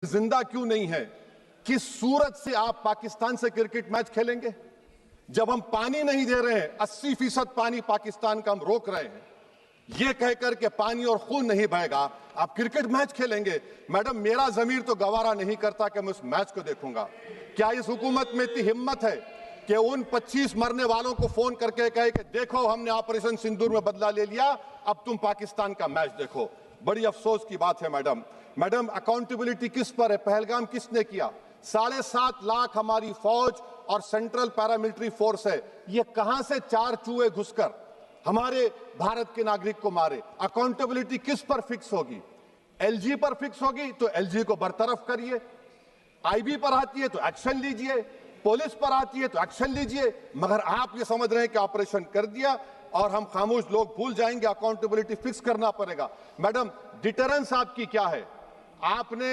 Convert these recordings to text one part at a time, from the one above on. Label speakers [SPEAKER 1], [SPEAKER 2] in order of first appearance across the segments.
[SPEAKER 1] जिंदा क्यों नहीं है कि सूरत से आप पाकिस्तान से क्रिकेट मैच खेलेंगे जब हम पानी नहीं दे रहे हैं। 80% पानी पाकिस्तान का हम रोक रहे हैं। ये कहकर के पानी और खून नहीं बहेगा, आप क्रिकेट मैच खेलेंगे। मैडम, मेरा जमीर तो गवारा नहीं करता कि मैं उस मैच को देखूंगा। क्या इस हुकूमत में इतनी हिम्मत है कि उन 25 मरने वालों को फोन करके कहे कि देखो हमने ऑपरेशन सिंदूर में बदला ले लिया, अब तुम पाकिस्तान का मैच देखो। बड़ी अफसोस की बात है मैडम, अकाउंटेबिलिटी किस पर है? पहलगाम किसने किया? 7.5 लाख हमारी फौज और सेंट्रल पैरामिलिट्री फोर्स है, ये कहां से 4 चूहे घुसकर हमारे भारत के नागरिक को मारे? अकाउंटेबिलिटी किस पर फिक्स होगी? एलजी पर फिक्स होगी तो एलजी को बरतरफ करिए, आईबी पर आती है तो एक्शन लीजिए, पुलिस पर आती है तो एक्शन लीजिए। मगर आप ये समझ रहे हैं कि ऑपरेशन कर दिया और हम खामोश लोग भूल जाएंगे। अकाउंटेबिलिटी फिक्स करना पड़ेगा। मैडम, डिटरेंस आपकी क्या है? आपने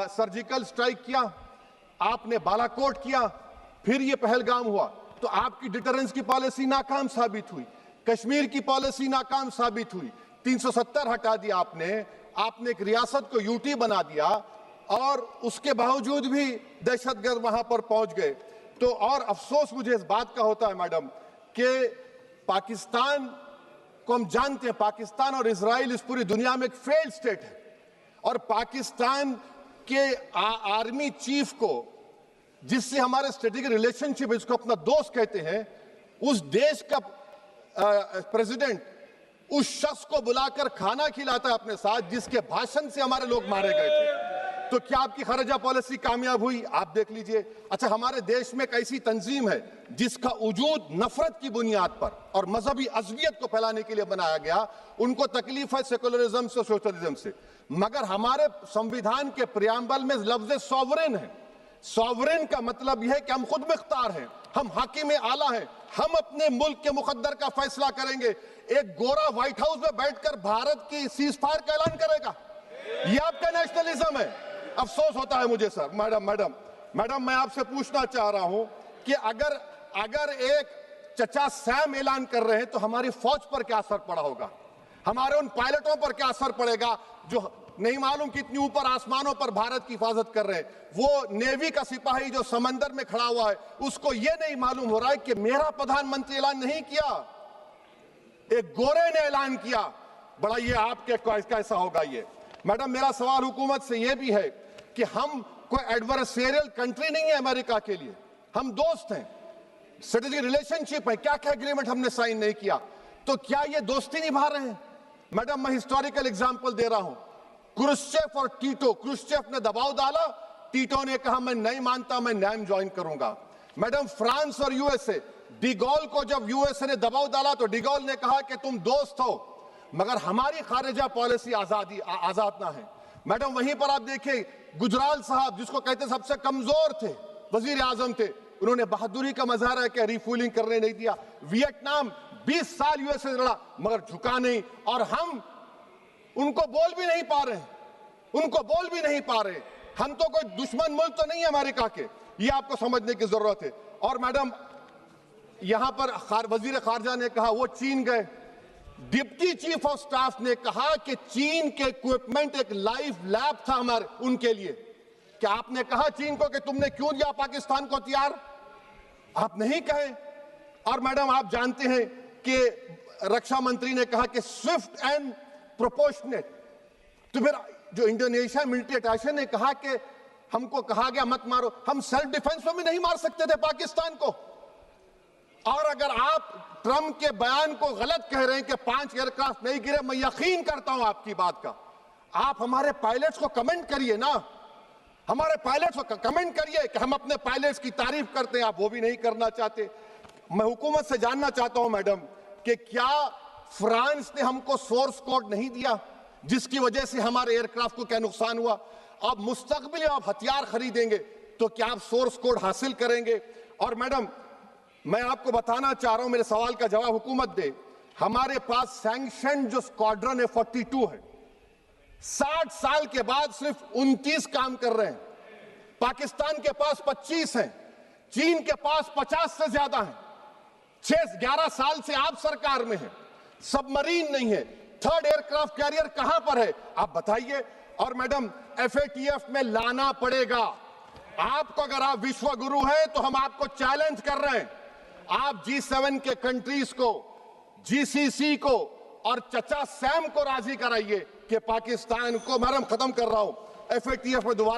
[SPEAKER 1] सर्जिकल स्ट्राइक किया, आपने बालाकोट किया, फिर ये पहलगाम हुआ, तो आपकी डिटरेंस की पॉलिसी नाकाम साबित हुई। कश्मीर की पॉलिसी नाकाम साबित हुई। 370 हटा दिया आपने एक रियासत को यूटी बना दिया और उसके बावजूद भी दहशतगर्द वहां पर पहुंच गए। तो और अफसोस मुझे इस बात का होता है मैडम कि पाकिस्तान को हम जानते हैं, पाकिस्तान और इजराइल इस पूरी दुनिया में एक फेल्ड स्टेट है और पाकिस्तान के आर्मी चीफ को, जिससे हमारे स्ट्रेटेजिक रिलेशनशिप है, जिसको अपना दोस्त कहते हैं, उस देश का प्रेसिडेंट उस शख्स को बुलाकर खाना खिलाता है अपने साथ जिसके भाषण से हमारे लोग मारे गए थे। तो क्या आपकी खारजा पॉलिसी कामयाब हुई? आप देख लीजिए। अच्छा, हमारे देश में एक ऐसी तंजीम है जिसका वजूद नफरत की बुनियाद पर और मजहबी अज़वियत को फैलाने के लिए बनाया गया। उनको तकलीफ है सेकुलरिज्म से, सोशलिज्म से, मगर हमारे संविधान के प्रियम्बल में लफ्ज सॉवरेन है। सॉवरेन का मतलब यह है कि हम खुद मुख्तार हैं, हम हाकिम आला हैं, हम अपने मुल्क के मुकद्दर का फैसला करेंगे। एक गोरा व्हाइट हाउस में बैठकर भारत की सीज फायर का ऐलान करेगा, यह आपका नेशनलिज्म है। अफसोस होता है मुझे सर। मैडम, मैं आपसे पूछना चाह रहा हूं कि अगर एक चचा सैम ऐलान कर रहे हैं तो हमारी फौज पर क्या असर पड़ा होगा? हमारे उन पायलटों पर क्या असर पड़ेगा जो नहीं मालूम कितनी ऊपर आसमानों पर भारत की हिफाजत कर रहे हैं? वो नेवी का सिपाही जो समंदर में खड़ा हुआ है, उसको यह नहीं मालूम हो रहा है कि मेरा प्रधानमंत्री ऐलान नहीं किया, एक गोरे ने ऐलान किया। बड़ा ये आपके कैसा होगा ये? मैडम, मेरा सवाल हुकूमत से यह भी है कि हम कोई एडवर्सेरियल कंट्री नहीं है अमेरिका के लिए, हम दोस्त हैं, स्ट्रेटेजिक रिलेशनशिप है। क्या क्या एग्रीमेंट हमने साइन नहीं किया, तो क्या ये दोस्ती निभा रहे हैं? मैडम, मैं हिस्टोरिकल एग्जांपल दे रहा हूं, क्रुश्चेव और टीटो। क्रुश्चेव ने दबाव डाला, टीटो ने कहा मैं नहीं मानता, मैं नैम ज्वाइन करूंगा। मैडम, फ्रांस और यूएसए, डिगोल को जब यूएसए ने दबाव डाला तो डिगोल ने कहा कि तुम दोस्त हो मगर हमारी खारिजा पॉलिसी आजाद ना है। मैडम, वहीं पर आप देखिए गुजराल साहब, जिसको कहते सबसे कमजोर थे, वजीर आजम थे, उन्होंने बहादुरी का मजारा किया, रिफूलिंग करने नहीं दिया। वियतनाम 20 साल यूएसए से लड़ा मगर झुका नहीं, और हम उनको बोल भी नहीं पा रहे। हम तो कोई दुश्मन मुल्क तो नहीं है अमेरिका के, ये आपको समझने की जरूरत है। और मैडम, यहां पर वजीर खारजा ने कहा वो चीन गए, डिप्टी चीफ ऑफ स्टाफ ने कहा कि चीन के इक्विपमेंट एक लाइव लैब था हमारे उनके लिए। क्या आपने कहा चीन को कि तुमने क्यों दिया पाकिस्तान को हथियार? आप नहीं कहे। और मैडम, आप जानते हैं कि रक्षा मंत्री ने कहा कि स्विफ्ट एंड प्रोपोर्शनेट। तो फिर जो इंडोनेशिया मिलिट्री अटैचे ने कहा कि हमको कहा गया मत मारो, हम सेल्फ डिफेंस में भी नहीं मार सकते थे पाकिस्तान को। और अगर आप ट्रंप के बयान को गलत कह रहे हैं कि 5 एयरक्राफ्ट नहीं गिरे, मैं यकीन करता हूं आपकी बात का। आप हमारे पायलट्स को कमेंट करिए ना, हमारे पायलट्स को कमेंट करिए कि हम अपने पायलट्स की तारीफ करते हैं, आप वो भी नहीं करना चाहते। मैं हुकूमत से जानना चाहता हूं मैडम कि क्या फ्रांस ने हमको सोर्स कोड नहीं दिया जिसकी वजह से हमारे एयरक्राफ्ट को क्या नुकसान हुआ? अब मुस्तकबिल में आप हथियार खरीदेंगे तो क्या आप सोर्स कोड हासिल करेंगे? और मैडम, मैं आपको बताना चाह रहा हूं, मेरे सवाल का जवाब हुकूमत दे। हमारे पास सैंक्शन जो स्क्वाड्रन है 42 है, 60 साल के बाद सिर्फ 29 काम कर रहे हैं। पाकिस्तान के पास 25 हैं, चीन के पास 50 से ज्यादा हैं। 11 साल से आप सरकार में हैं, सबमरीन नहीं है, थर्ड एयरक्राफ्ट कैरियर कहां पर है? आप बताइए। और मैडम FATF में लाना पड़ेगा आपको। अगर आप विश्व गुरु हैं तो हम आपको चैलेंज कर रहे हैं, आप G7 के कंट्रीज को, GCC को और चचा सैम को राजी कराइए कि पाकिस्तान को, मैडम खत्म कर रहा हूं, FATF में दोबारा